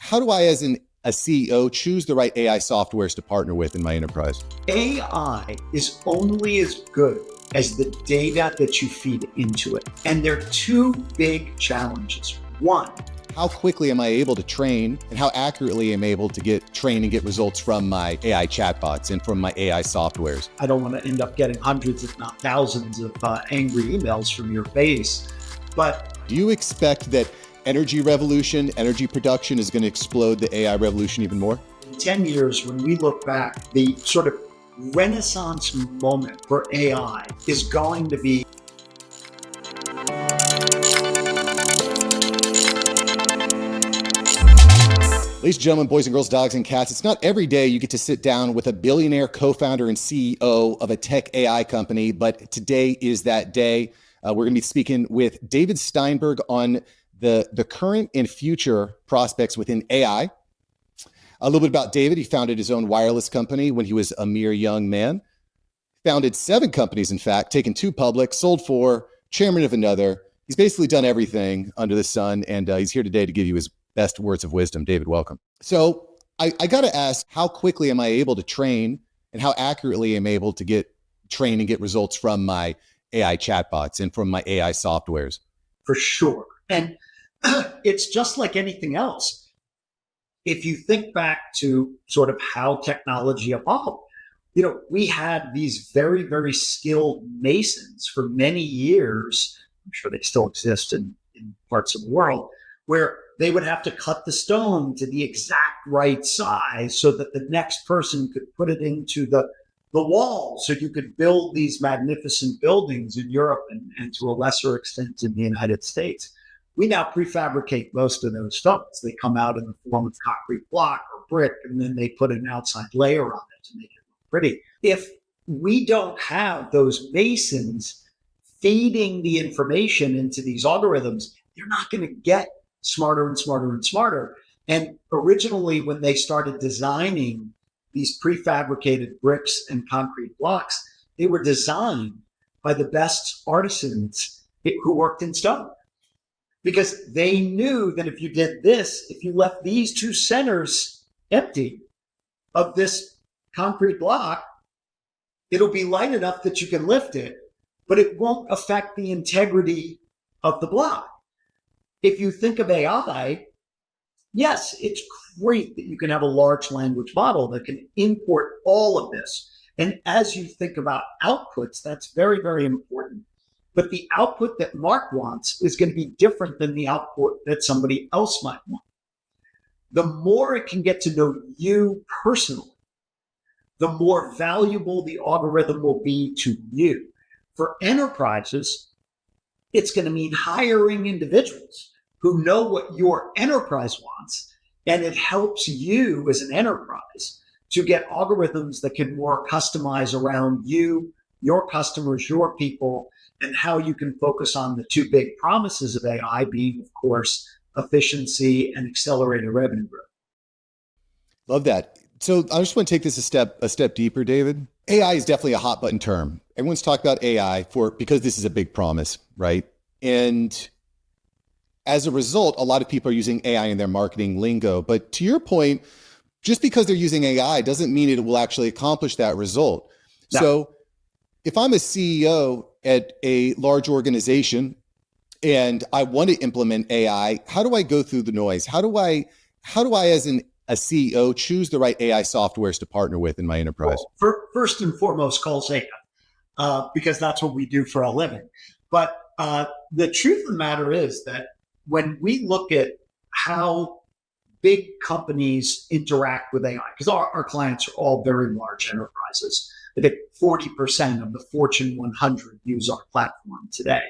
how do I, as a CEO, choose the right AI softwares to partner with in my enterprise? AI is only as good as the data that you feed into it. And there are two big challenges. One, how quickly am I able to train, and how accurately am I able to train and get results from my AI chatbots and from my AI softwares? I don't want to end up getting hundreds, if not thousands, of angry emails from your base. But do you expect that energy revolution, energy production is going to explode the AI revolution even more? In 10 years, when we look back, the sort of renaissance moment for AI is going to be. Ladies and gentlemen, boys and girls, dogs and cats, it's not every day you get to sit down with a billionaire co-founder and CEO of a tech AI company, but today is that day. We're going to be speaking with David Steinberg on the current and future prospects within AI. A little bit about David. He founded his own wireless company when he was a mere young man. Founded 7 companies, in fact, taken 2 public, sold 4, chairman of another. He's basically done everything under the sun, and he's here today to give you his best words of wisdom. David, welcome. So I got to ask, how quickly am I able to train, and how accurately am I able to train and get results from my AI chatbots and from my AI softwares? For sure. And it's just like anything else. If you think back to sort of how technology evolved, we had these very, very skilled masons for many years. I'm sure they still exist in parts of the world, where they would have to cut the stone to the exact right size so that the next person could put it into the wall, so you could build these magnificent buildings in Europe and to a lesser extent in the United States. We now prefabricate most of those stones. They come out in the form of concrete block or brick, and then they put an outside layer on it to make it look pretty. If we don't have those masons feeding the information into these algorithms, you're not going to get smarter and smarter and smarter. And originally, when they started designing these prefabricated bricks and concrete blocks, they were designed by the best artisans who worked in stone. Because they knew that if you did this, if you left these 2 centers empty of this concrete block, it'll be light enough that you can lift it, but it won't affect the integrity of the block. If you think of AI, yes, it's great that you can have a large language model that can import all of this. And as you think about outputs, that's very, very important. But the output that Mark wants is going to be different than the output that somebody else might want. The more it can get to know you personally, the more valuable the algorithm will be to you. For enterprises, it's going to mean hiring individuals who know what your enterprise wants, and it helps you as an enterprise to get algorithms that can more customize around you, your customers, your people, and how you can focus on the 2 big promises of AI being, of course, efficiency and accelerated revenue growth. Love that. So I just want to take this a step deeper, David. AI is definitely a hot button term. Everyone's talked about AI because this is a big promise, right? And as a result, a lot of people are using AI in their marketing lingo. But to your point, just because they're using AI doesn't mean it will actually accomplish that result. No. So if I'm a CEO at a large organization and I want to implement AI, how do I go through the noise? How do I as a CEO choose the right AI softwares to partner with in my enterprise? Well, first and foremost, call Zeta, because that's what we do for a living. But the truth of the matter is that when we look at how big companies interact with AI, because our clients are all very large enterprises. I think 40% of the Fortune 100 use our platform today.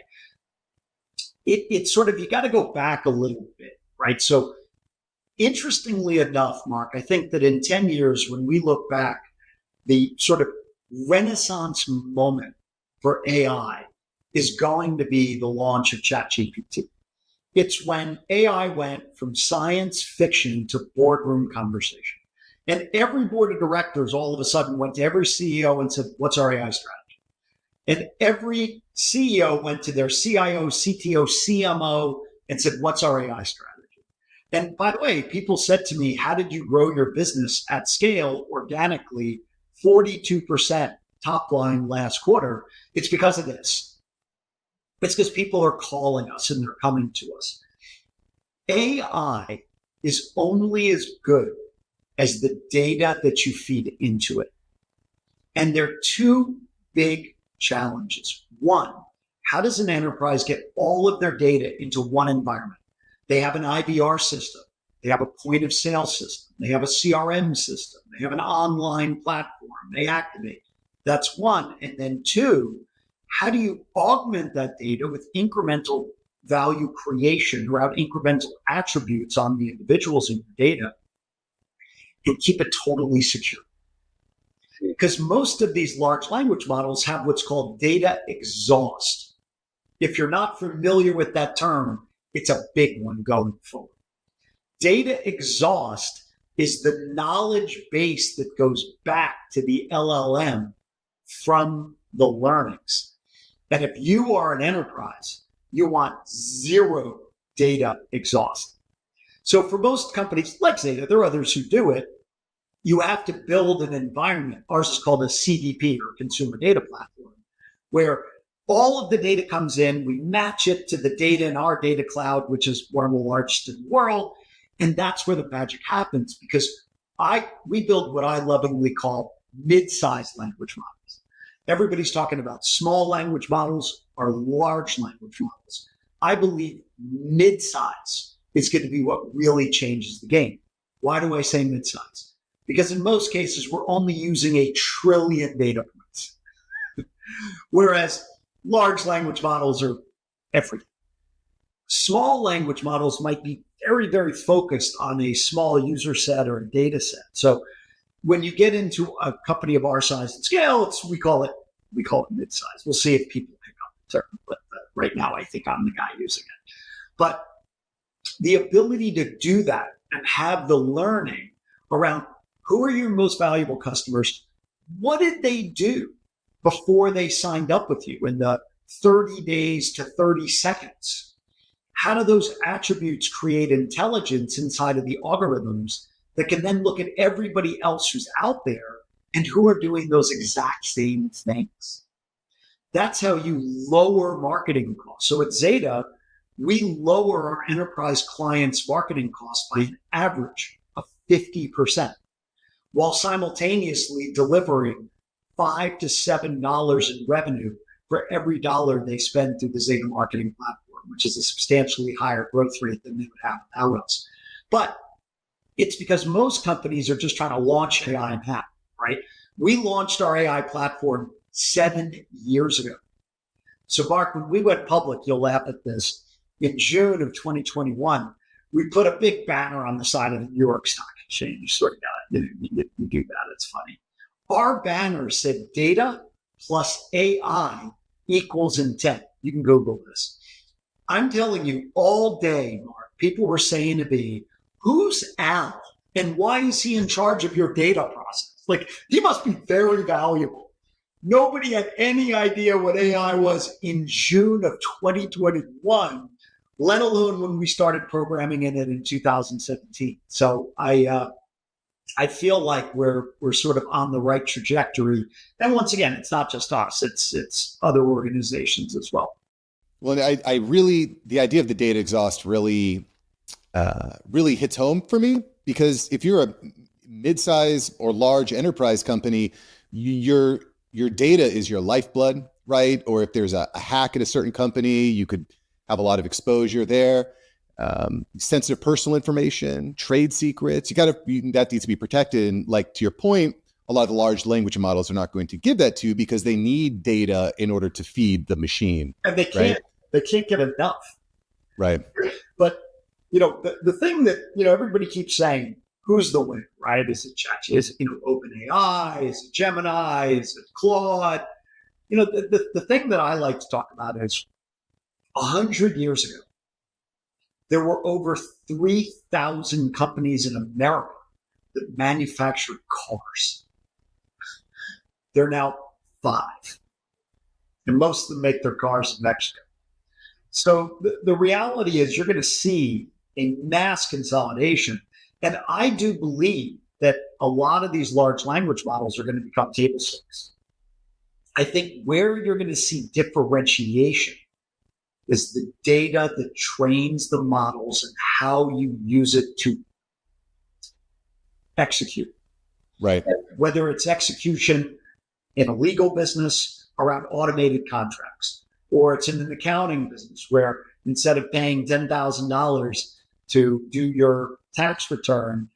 It's sort of, you got to go back a little bit, right? So interestingly enough, Mark, I think that in 10 years, when we look back, the sort of renaissance moment for AI is going to be the launch of ChatGPT. It's when AI went from science fiction to boardroom conversation. And every board of directors all of a sudden went to every CEO and said, what's our AI strategy? And every CEO went to their CIO, CTO, CMO and said, what's our AI strategy? And by the way, people said to me, how did you grow your business at scale organically, 42% top line last quarter? It's because of this. It's because people are calling us and they're coming to us. AI is only as good as the data that you feed into it. And there are two big challenges. One, how does an enterprise get all of their data into one environment? They have an IVR system. They have a point of sale system. They have a CRM system. They have an online platform. They activate. That's one. And then two, how do you augment that data with incremental value creation around incremental attributes on the individuals in your data and keep it totally secure? Because most of these large language models have what's called data exhaust. If you're not familiar with that term, it's a big one going forward. Data exhaust is the knowledge base that goes back to the LLM from the learnings. That if you are an enterprise, you want zero data exhaust. So for most companies like Zeta, there are others who do it, you have to build an environment. Ours is called a CDP, or consumer data platform, where all of the data comes in, we match it to the data in our data cloud, which is one of the largest in the world. And that's where the magic happens, because we build what I lovingly call mid-sized language models. Everybody's talking about small language models or large language models. I believe mid-size is going to be what really changes the game. Why do I say mid-size? Because in most cases, we're only using 1 trillion data points, whereas large language models are everything. Small language models might be very, very focused on a small user set or a data set. So when you get into a company of our size and scale, we call it mid-size. We'll see if people pick up the term, but right now I think I'm the guy using it. But the ability to do that and have the learning around who are your most valuable customers? What did they do before they signed up with you in the 30 days to 30 seconds? How do those attributes create intelligence inside of the algorithms that can then look at everybody else who's out there and who are doing those exact same things? That's how you lower marketing costs. So at Zeta, we lower our enterprise clients' marketing costs by an average of 50%, while simultaneously delivering $5 to $7 in revenue for every dollar they spend through the Zeta marketing platform, which is a substantially higher growth rate than they would have without us. But it's because most companies are just trying to launch AI and hack, right? We launched our AI platform 7 years ago. So Mark, when we went public, you'll laugh at this, in June of 2021, we put a big banner on the side of the New York Stock Exchange. Sort of you do that. It's funny. Our banner said data plus AI equals intent. You can Google this. I'm telling you, all day, Mark, people were saying to me, who's Al? And why is he in charge of your data process? Like, he must be very valuable. Nobody had any idea what AI was in June of 2021, let alone when we started programming in it in 2017. So I feel like we're sort of on the right trajectory. And once again, it's not just us; it's other organizations as well. Well, I really, the idea of the data exhaust really hits home for me, because if you're a mid-size or large enterprise company, your data is your lifeblood, right? Or if there's a hack at a certain company, you could have a lot of exposure there. Sensitive personal information, trade secrets, that needs to be protected. And like, to your point, a lot of the large language models are not going to give that to you because they need data in order to feed the machine. And they can't get enough. Right. But, the thing that, everybody keeps saying, who's the winner, right? Is it ChatGPT? Is it, OpenAI? Is it Gemini? Is it Claude? The thing that I like to talk about is 100 years ago, there were over 3,000 companies in America that manufactured cars. There are now 5. And most of them make their cars in Mexico. So the reality is, you're going to see a mass consolidation. And I do believe that a lot of these large language models are going to become table stakes. I think where you're going to see differentiation is the data that trains the models and how you use it to execute. Right. Whether it's execution in a legal business around automated contracts, or it's in an accounting business where instead of paying $10,000 to do your tax return,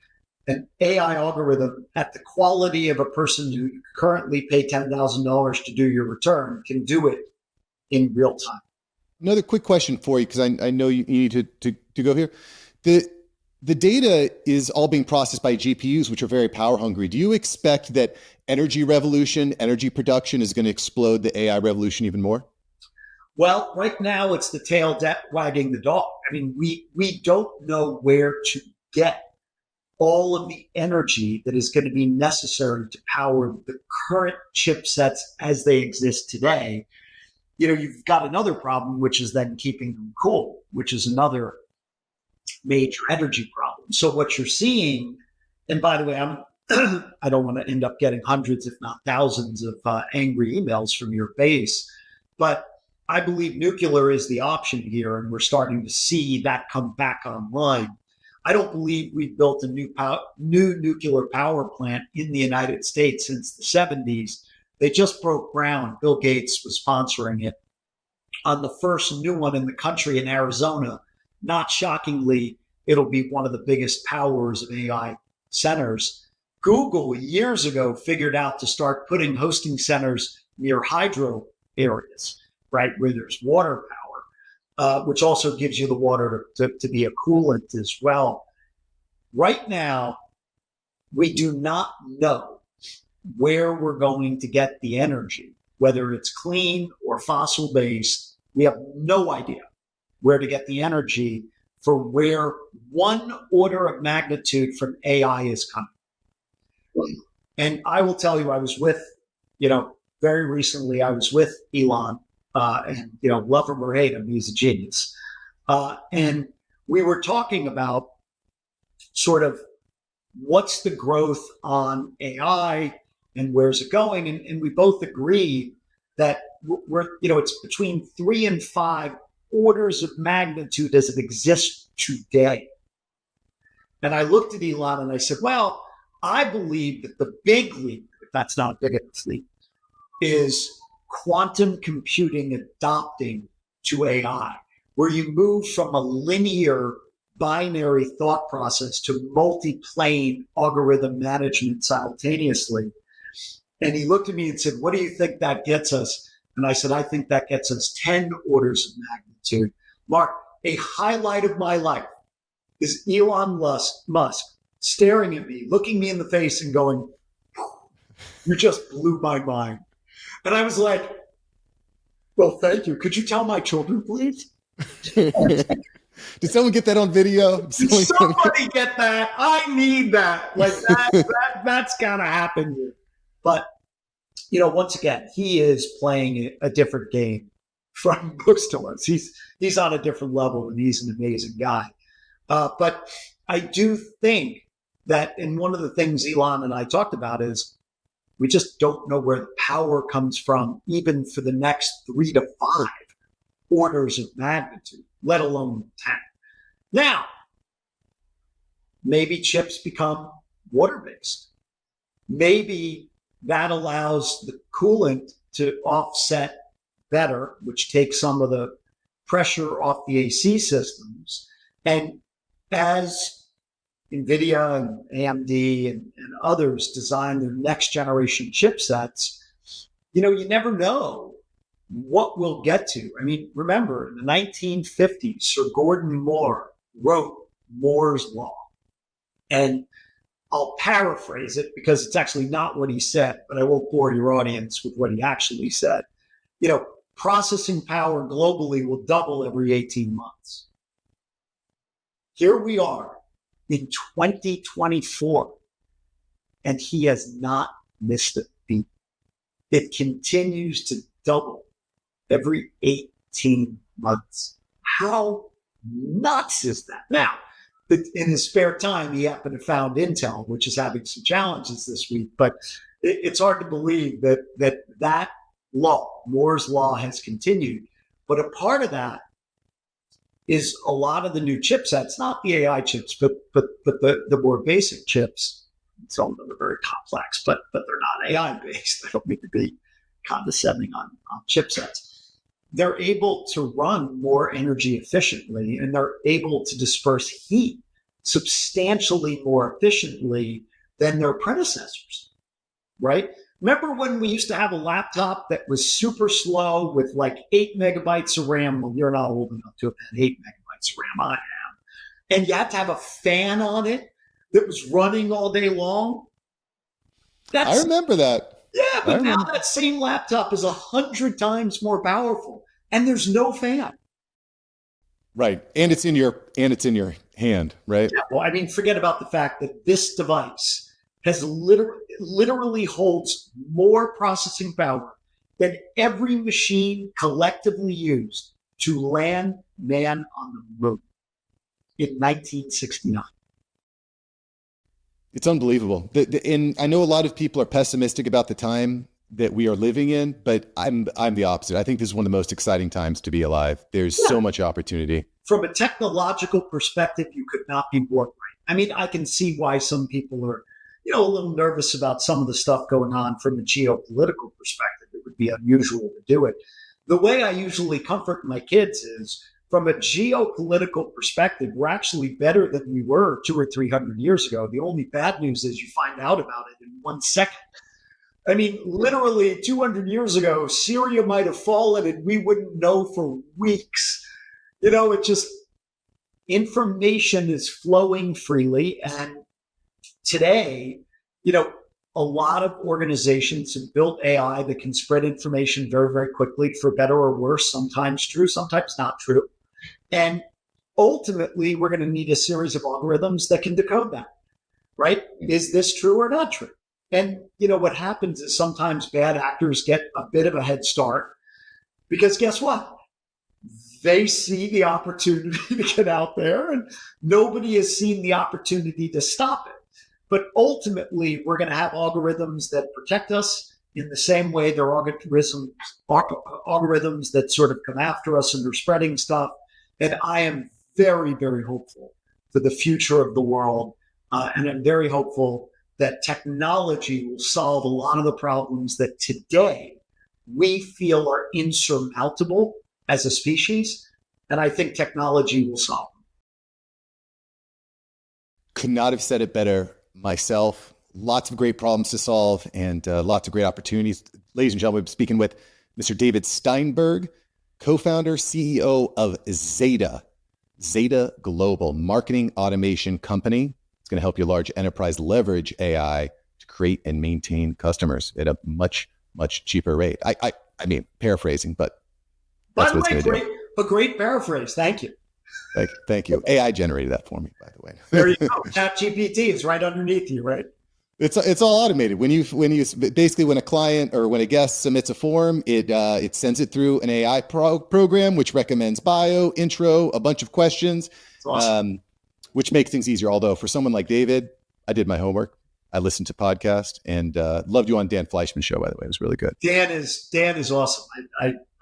an AI algorithm at the quality of a person who currently pay $10,000 to do your return can do it in real time. Another quick question for you, because I know you need to go here. The data is all being processed by GPUs, which are very power hungry. Do you expect that energy revolution, energy production is going to explode the AI revolution even more? Well, right now it's the tail wagging the dog. I mean, we don't know where to get all of the energy that is going to be necessary to power the current chipsets as they exist today. You've got another problem, which is then keeping them cool, which is another major energy problem. So what you're seeing, and by the way, I don't want to end up getting hundreds, if not thousands of angry emails from your base, but I believe nuclear is the option here, and we're starting to see that come back online. I don't believe we've built a new nuclear power plant in the United States since the 70s. They just broke ground. Bill Gates was sponsoring it on the first new one in the country in Arizona. Not shockingly, it'll be one of the biggest powers of AI centers. Google years ago figured out to start putting hosting centers near hydro areas, right, where there's water power, which also gives you the water to be a coolant as well. Right now, we do not know where we're going to get the energy, whether it's clean or fossil based. We have no idea where to get the energy for where one order of magnitude from AI is coming. And I will tell you, I was with, very recently, I was with Elon, and, love him or hate him, he's a genius. And we were talking about sort of what's the growth on AI and where's it going? And we both agree that it's between 3 and 5 orders of magnitude as it exists today. And I looked at Elon and I said, well, I believe that the big leap, if that's not a big enough leap, is quantum computing adopting to AI, where you move from a linear binary thought process to multi-plane algorithm management simultaneously. And he looked at me and said, what do you think that gets us? And I said, I think that gets us 10 orders of magnitude. Mark, a highlight of my life is Elon Musk staring at me, looking me in the face and going, you just blew my mind. And I was like, well, thank you. Could you tell my children, please? Did someone get that on video? Somebody get that. I need that. Like that's gotta happen here. But once again, he is playing a different game from most of us. He's on a different level, and he's an amazing guy. But I do think that, and one of the things Elon and I talked about is we just don't know where the power comes from, even for the next 3 to 5 orders of magnitude, let alone 10. Now, maybe chips become water-based. Maybe that allows the coolant to offset better, which takes some of the pressure off the AC systems. And as NVIDIA and AMD and others design their next generation chipsets, you never know what we'll get to. I mean, remember, in the 1950s, Sir Gordon Moore wrote Moore's Law. And I'll paraphrase it because it's actually not what he said, but I won't bore your audience with what he actually said. Processing power globally will double every 18 months. Here we are in 2024, and he has not missed a beat. It continues to double every 18 months. How nuts is that? Now, in his spare time, he happened to found Intel, which is having some challenges this week. But it's hard to believe that law, Moore's law, has continued. But a part of that is a lot of the new chipsets, not the AI chips, but the more basic chips. Some of them are very complex, but they're not AI based. They don't need to be condescending on chipsets. They're able to run more energy efficiently, and they're able to disperse heat substantially more efficiently than their predecessors, right? Remember when we used to have a laptop that was super slow with like 8 megabytes of RAM? Well, you're not old enough to have had 8 megabytes of RAM. I am. And you had to have a fan on it that was running all day long. I remember that. Yeah, but now that same laptop is 100 times more powerful, and there's no fan. Right, and it's in your hand, right? Yeah, well, I mean, forget about the fact that this device has literally holds more processing power than every machine collectively used to land man on the moon in 1969. It's unbelievable. And I know a lot of people are pessimistic about the time that we are living in, but I'm the opposite. I think this is one of the most exciting times to be alive. There's so much opportunity. From a technological perspective, you could not be more right. I mean, I can see why some people are, a little nervous about some of the stuff going on from a geopolitical perspective. It would be unusual to do it. The way I usually comfort my kids is, from a geopolitical perspective, we're actually better than we were 200 or 300 years ago. The only bad news is you find out about it in 1 second. I mean, literally 200 years ago, Syria might have fallen and we wouldn't know for weeks. It just, information is flowing freely. And today, a lot of organizations have built AI that can spread information very, very quickly, for better or worse, sometimes true, sometimes not true. And ultimately, we're going to need a series of algorithms that can decode that, right? Is this true or not true? And, what happens is sometimes bad actors get a bit of a head start, because guess what? They see the opportunity to get out there, and nobody has seen the opportunity to stop it. But ultimately, we're going to have algorithms that protect us in the same way there are algorithms that sort of come after us and they're spreading stuff. And I am very, very hopeful for the future of the world. And I'm very hopeful that technology will solve a lot of the problems that today we feel are insurmountable as a species. And I think technology will solve them. Could not have said it better myself. Lots of great problems to solve and lots of great opportunities. Ladies and gentlemen, we're speaking with Mr. David Steinberg, co-founder, CEO of Zeta Global, marketing automation company. It's going to help your large enterprise leverage AI to create and maintain customers at a much, much cheaper rate. I mean, paraphrasing, but that's what it's going to do. A great paraphrase. Thank you. Thank you. AI generated that for me, by the way. There you go. ChatGPT is right underneath you, right? It's all automated. When you basically, when a client or when a guest submits a form, it sends it through an AI program which recommends bio, intro, a bunch of questions, awesome. Which makes things easier. Although for someone like David, I did my homework. I listened to podcasts and loved you on Dan Fleischman's show. By the way, it was really good. Dan is awesome.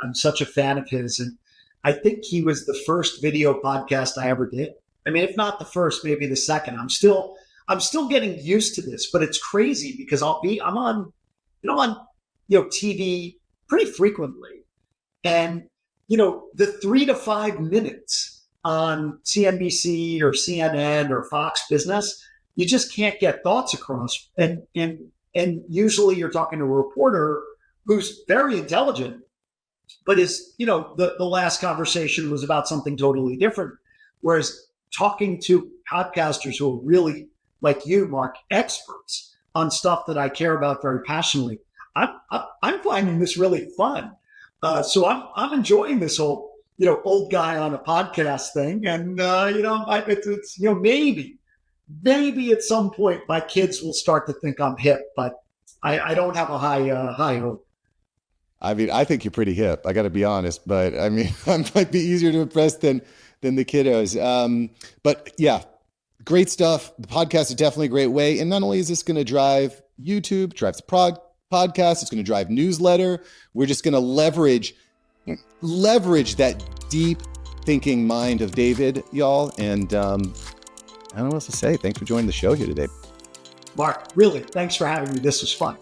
I'm such a fan of his, and I think he was the first video podcast I ever did. I mean, if not the first, maybe the second. I'm still getting used to this, but it's crazy because I'm on TV pretty frequently, and the 3 to 5 minutes on CNBC or CNN or Fox Business, you just can't get thoughts across, and usually you're talking to a reporter who's very intelligent, but the last conversation was about something totally different. Whereas talking to podcasters who are really, like you, Mark, experts on stuff that I care about very passionately, I'm finding this really fun. So I'm enjoying this whole, old guy on a podcast thing. And, it's maybe at some point my kids will start to think I'm hip, but I don't have a high hope. I mean, I think you're pretty hip. I got to be honest, but I mean, I might be easier to impress than the kiddos. But yeah, Great stuff. The podcast is definitely a great way. And not only is this going to drive YouTube, drives the podcast, it's going to drive newsletter. We're just going to leverage that deep thinking mind of David, y'all. And I don't know what else to say. Thanks for joining the show here today. Mark, really, thanks for having me. This was fun.